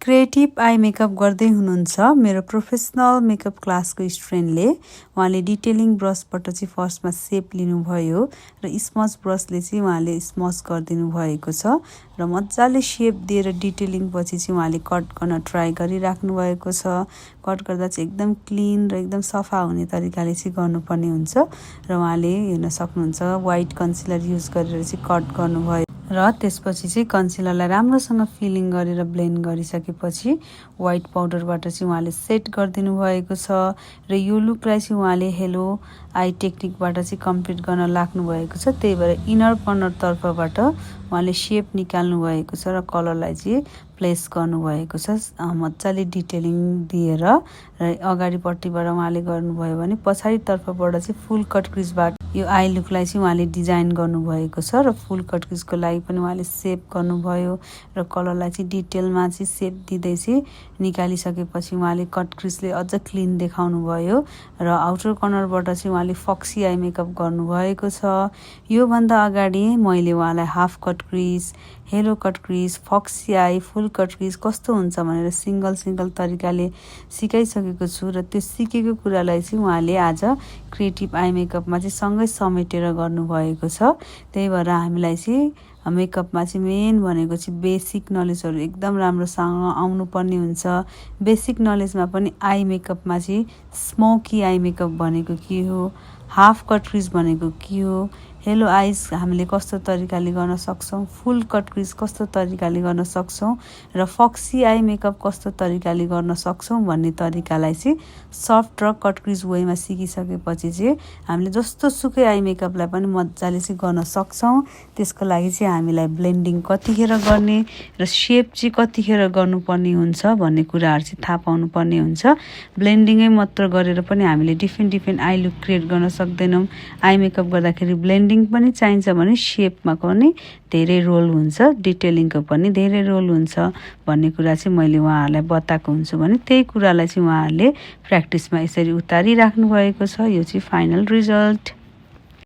Creative eye makeup गर्दै हुनुहुन्छ मेरो प्रोफेसनल मेकअप क्लासको स्टुडेन्टले। उहाँले डिटेलिङ ब्रसबाट चाहिँ फर्स्टमा सेप लिनुभयो र स्मच ब्रसले चाहिँ उहाँले स्मच गरिदिनु भएको छ र मजाले सेप दिएर डिटेलिङ पछि चाहिँ उहाँले कट गर्न ट्राई गरिराख्नु भएको छ। कट गर्दा चाहिँ एकदम क्लिन र एकदम सफा हुने तरिकाले चाहिँ गर्नुपर्ने हुन्छ र उहाँले हेर्न सक्नुहुन्छ व्हाइट कन्सिलर युज गरेर चाहिँ कट गर्नुभयो र त्यसपछि चाहिँ कन्सिलरलाई राम्रोसँग फिलिङ गरेर ब्लेन्ड गरिसकेपछि व्हाइट पाउडरबाट चाहिँ उहाँले सेट गरिदिनु भएको छ र यो लुकलाई चाहिँ उहाँले हेलो आई टेक्निकबाट चाहिँ कम्प्लिट गर्न लाग्नु भएको छ। त्यही भएर इनर कर्नर तर्फबाट उहाँले सेप निकाल्नु भएको छ र कलरलाई चाहिँ प्लेस गर्नुभएको छ मजाले डिटेलिङ दिएर र अगाडिपट्टिबाट उहाँले गर्नुभयो भने पछाडि तर्फबाट चाहिँ फुल कट क्रिजबाट यो आई लुकलाई चाहिँ उहाँले डिजाइन गर्नुभएको छ र फुल कट क्रिजको लागि पनि उहाँले सेप गर्नुभयो र कलरलाई चाहिँ डिटेलमा चाहिँ सेप दिँदै चाहिँ निकालिसकेपछि उहाँले कट क्रिजले अझ क्लिन देखाउनु भयो र आउटर कर्नरबाट चाहिँ उहाँले फक्सी आई मेकअप गर्नुभएको छ। योभन्दा अगाडि मैले उहाँलाई half cut crease, hello cut crease, foxy eye, full cut crease कस्तो हुन्छ भनेर सिंगल तरिकाले सिकाइसकेको छु र त्यो सिकेको कुरालाई चाहिँ उहाँले आज क्रिएटिभ आई मेकअपमा चाहिँ सँगै समेटेर गर्नुभएको छ। त्यही भएर हामीलाई चाहिँ मेकअपमा चाहिँ मेन भनेको चाहिँ बेसिक नलेजहरू एकदम राम्रोसँग आउनुपर्ने हुन्छ। बेसिक नलेजमा पनि आई मेकअपमा चाहिँ स्मोकी आई मेकअप भनेको के हो, हाफ कट क्रिज भनेको के हो, हेलो आइज हामीले कस्तो तरिकाले गर्न सक्छौँ, फुल कट क्रिज कस्तो तरिकाले गर्न सक्छौँ र फक्सी आई मेकअप कस्तो तरिकाले गर्न सक्छौँ भन्ने तरिकालाई चाहिँ सफ्ट र कट क्रिज वेमा सिकिसकेपछि चाहिँ हामीले जस्तो सुकै आई मेकअपलाई पनि मजाले चाहिँ गर्न सक्छौँ। त्यसको लागि चाहिँ हामीलाई ब्लेन्डिङ कतिखेर गर्ने र सेप चाहिँ कतिखेर गर्नुपर्ने हुन्छ भन्ने कुराहरू चाहिँ थाहा पाउनुपर्ने हुन्छ। ब्लेन्डिङै मात्र गरेर पनि हामीले डिफ्रेन्ट आई लुक क्रिएट गर्न सक्दैनौँ। आई मेकअप गर्दाखेरि ब्लेन्डिङ पनि चाहिन्छ भने सेपमा पनि धेरै रोल हुन्छ, डिटेलिङको पनि धेरै रोल हुन्छ भन्ने कुरा चाहिँ मैले उहाँहरूलाई बताएको हुन्छु भने त्यही कुरालाई चाहिँ उहाँहरूले प्र्याक्टिसमा यसरी उतारिराख्नु भएको छ। यो चाहिँ फाइनल रिजल्ट।